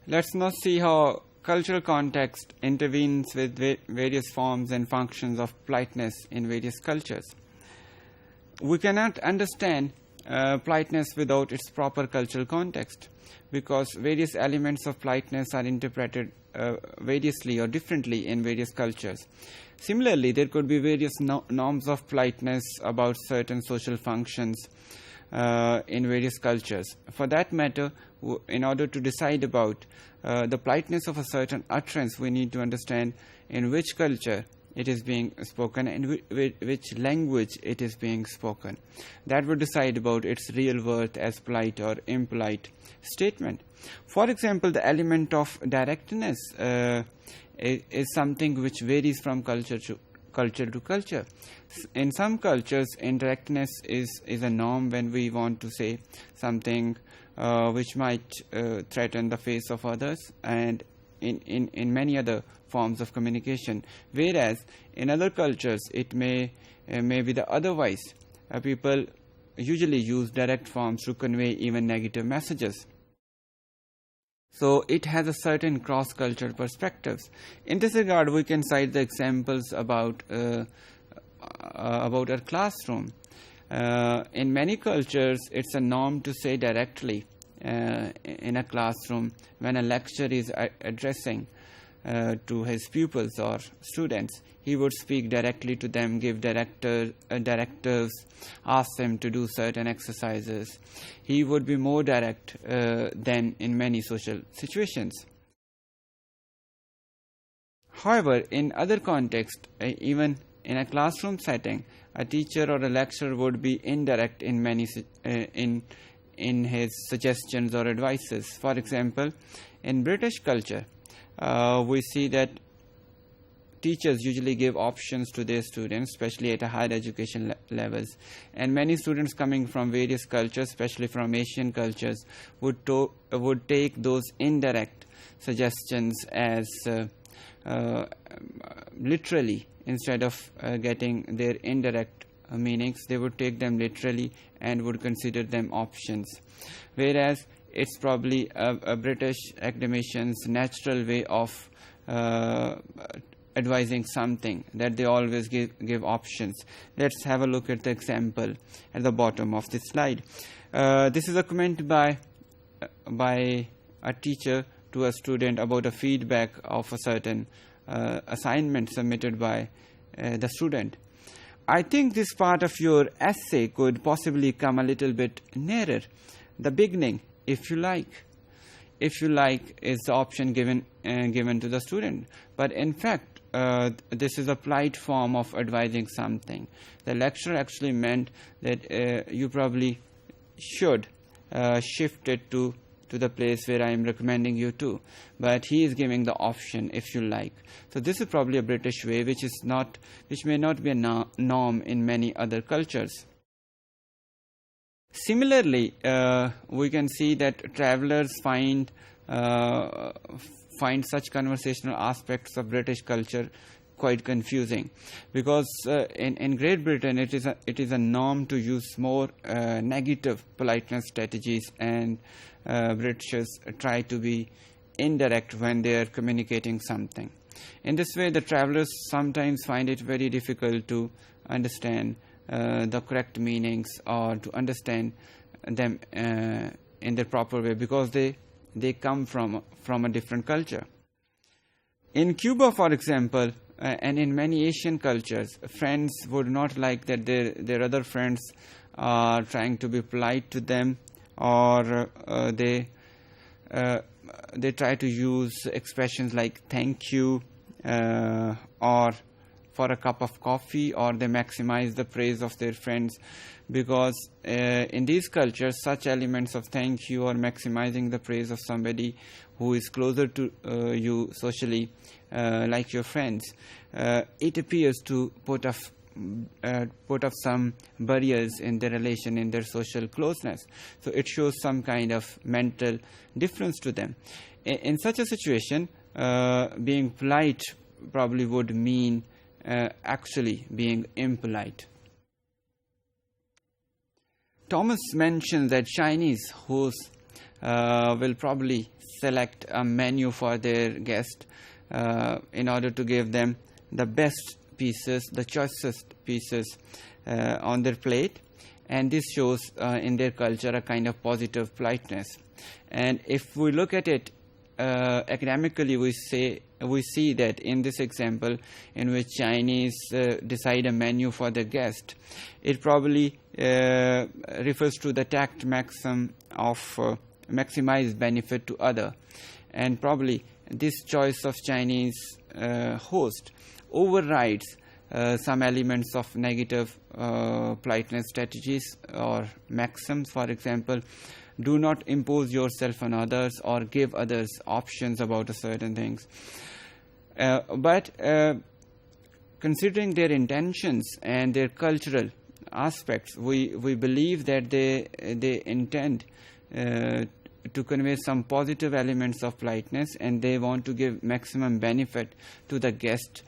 Let's now see how cultural context intervenes with various forms and functions of politeness in various cultures. We cannot understand politeness without its proper cultural context, because various elements of politeness are interpreted variously or differently in various cultures. Similarly, there could be various norms of politeness about certain social functions in various cultures. For that matter, in order to decide about the politeness of a certain utterance, we need to understand in which culture it is being spoken and which language it is being spoken. That would decide about its real worth as polite or impolite statement. For example, the element of directness is something which varies from culture to culture. In some cultures, indirectness is a norm when we want to say something which might threaten the face of others, and in many other forms of communication, whereas in other cultures it may be the otherwise. People usually use direct forms to convey even negative messages. So it has a certain cross-cultural perspectives. In this regard, we can cite the examples about our classroom. In many cultures, it's a norm to say directly in a classroom when a lecturer is addressing to his pupils or students. He would speak directly to them, give directives, ask them to do certain exercises. He would be more direct than in many social situations. However, in other contexts, even in a classroom setting, a teacher or a lecturer would be indirect in many in his suggestions or advices. For example, in British culture, we see that teachers usually give options to their students, especially at a higher education levels. And many students coming from various cultures, especially from Asian cultures, would take those indirect suggestions as literally. Instead of getting their indirect meanings, they would take them literally and would consider them options. Whereas it's probably a British academician's natural way of advising something, that they always give options. Let's have a look at the example at the bottom of this slide. This is a comment by a teacher to a student about a feedback of a certain assignment submitted by the student. I think this part of your essay could possibly come a little bit nearer the beginning, if you like. If you like is the option given to the student. But in fact, this is a polite form of advising something. The lecturer actually meant that you probably should shift it to the place where I am recommending you to. But he is giving the option, if you like. So this is probably a British way, which may not be a norm in many other cultures. Similarly, we can see that travelers find such conversational aspects of British culture quite confusing, because in Great Britain it is a norm to use more negative politeness strategies, and Britishers try to be indirect when they are communicating something. In this way, the travelers sometimes find it very difficult to understand the correct meanings or to understand them in the proper way, because they come from a different culture. In Cuba, for example, and in many Asian cultures, friends would not like that their other friends are trying to be polite to them, or they try to use expressions like thank you or for a cup of coffee, or they maximize the praise of their friends, because in these cultures such elements of thank you or maximizing the praise of somebody who is closer to you socially, like your friends, it appears to put up some barriers in their relation, in their social closeness. So it shows some kind of mental difference to them. In such a situation, being polite probably would mean actually being impolite. Thomas mentions that Chinese, whose will probably select a menu for their guest in order to give them the best pieces, the choicest pieces on their plate, and this shows in their culture a kind of positive politeness. And if we look at it academically, we see that in this example in which Chinese decide a menu for the guest, it probably refers to the tact maxim of maximize benefit to other, and probably this choice of Chinese host overrides some elements of negative politeness strategies or maxims. For example, do not impose yourself on others or give others options about a certain things. But considering their intentions and their cultural aspects, we believe that they intend to convey some positive elements of politeness, and they want to give maximum benefit to the guest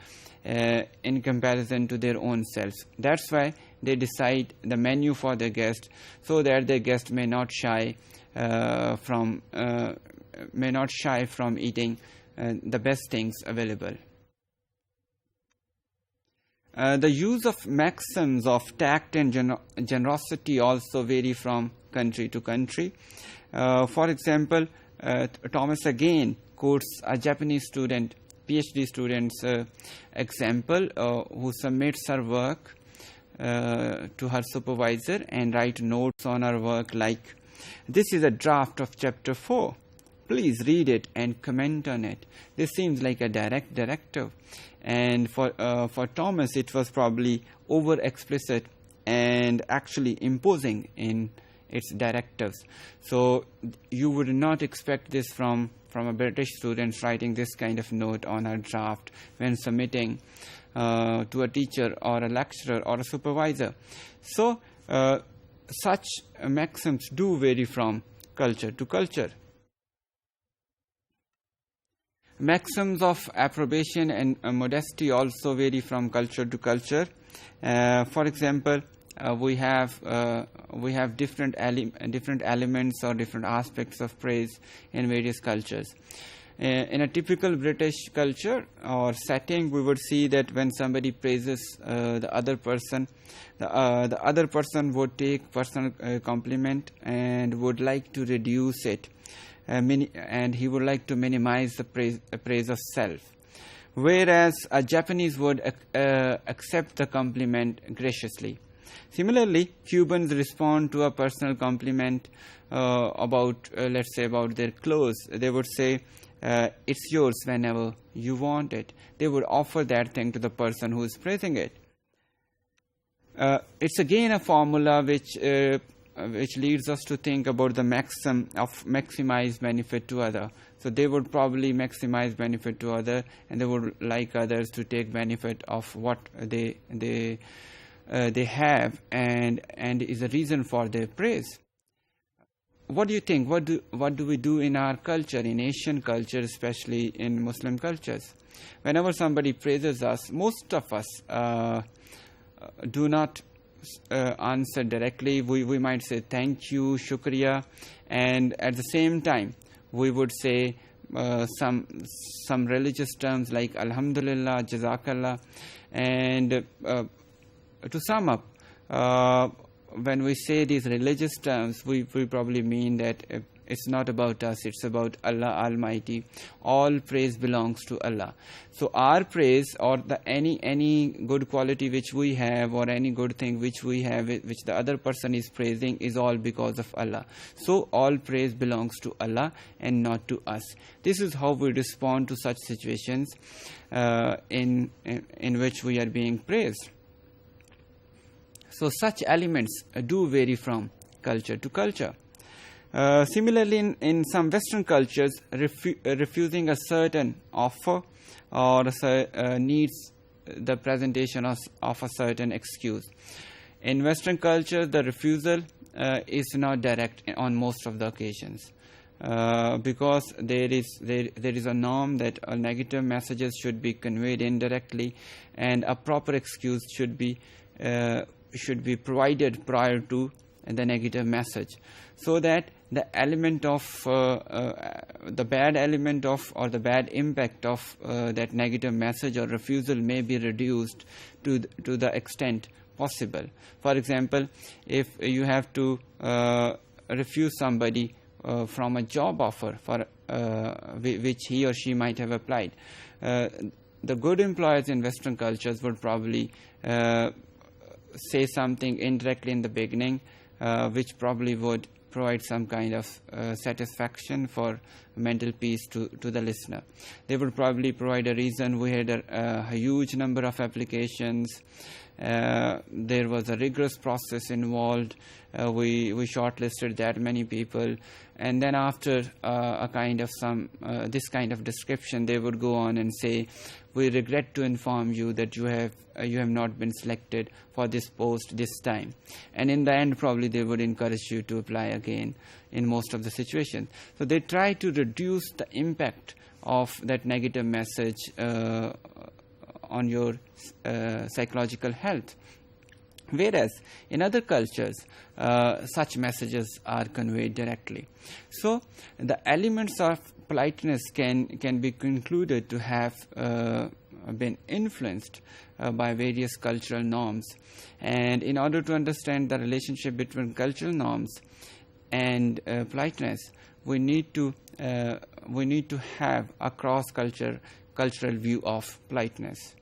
in comparison to their own selves. That's why they decide the menu for the guest, so that the guest may not shy from eating the best things available. The use of maxims of tact and generosity also vary from country to country. For example, Thomas again quotes a Japanese student, PhD student's example, who submits her work to her supervisor and write notes on her work like, "This is a draft of chapter 4. Please read it and comment on it." This seems like a direct directive, and for Thomas it was probably over explicit and actually imposing in its directives. So you would not expect this from a British student writing this kind of note on a draft when submitting to a teacher or a lecturer or a supervisor. So such maxims do vary from culture to culture. Maxims of approbation and modesty also vary from culture to culture. For example, we have different elements or different aspects of praise in various cultures. In a typical British culture or setting, we would see that when somebody praises the other person, the other person would take personal compliment and would like to reduce it, and he would like to minimize the praise of self. Whereas a Japanese would accept the compliment graciously. Similarly, Cubans respond to a personal compliment about, let's say, about their clothes. They would say, "It's yours whenever you want it." They would offer that thing to the person who is praising it. It's again a formula which leads us to think about the maxim of maximize benefit to other. So they would probably maximize benefit to other, and they would like others to take benefit of what they have, and is a reason for their praise. What do you think? What do we do in our culture, in Asian culture, especially in Muslim cultures? Whenever somebody praises us, most of us do not answer directly. We might say thank you, shukriya, and at the same time we would say some religious terms like alhamdulillah, jazakallah, and to sum up, when we say these religious terms, we probably mean that it's not about us, it's about Allah Almighty. All praise belongs to Allah. So our praise, or any good quality which we have, or any good thing which we have, which the other person is praising, is all because of Allah. So all praise belongs to Allah and not to us. This is how we respond to such situations in which we are being praised. So such elements do vary from culture to culture. Similarly, in some Western cultures, refusing a certain offer or needs the presentation of a certain excuse. In Western culture, the refusal is not direct on most of the occasions, because there is a norm that negative messages should be conveyed indirectly, and a proper excuse should be provided prior to the negative message, so that the element of the bad element of or the bad impact of that negative message or refusal may be reduced to the extent possible. For example, if you have to refuse somebody from a job offer for which he or she might have applied, the good employers in Western cultures would probably say something indirectly in the beginning, which probably would provide some kind of satisfaction for mental peace to the listener. They would probably provide a reason: we had a huge number of applications, there was a rigorous process involved, we shortlisted that many people, and then after a kind of this kind of description, they would go on and say, we regret to inform you that you have not been selected for this post this time. And in the end, probably they would encourage you to apply again in most of the situations. So they try to reduce the impact of that negative message on your psychological health. Whereas in other cultures, such messages are conveyed directly. So the elements of politeness can be concluded to have been influenced by various cultural norms. And in order to understand the relationship between cultural norms and politeness, we need to have a cultural view of politeness.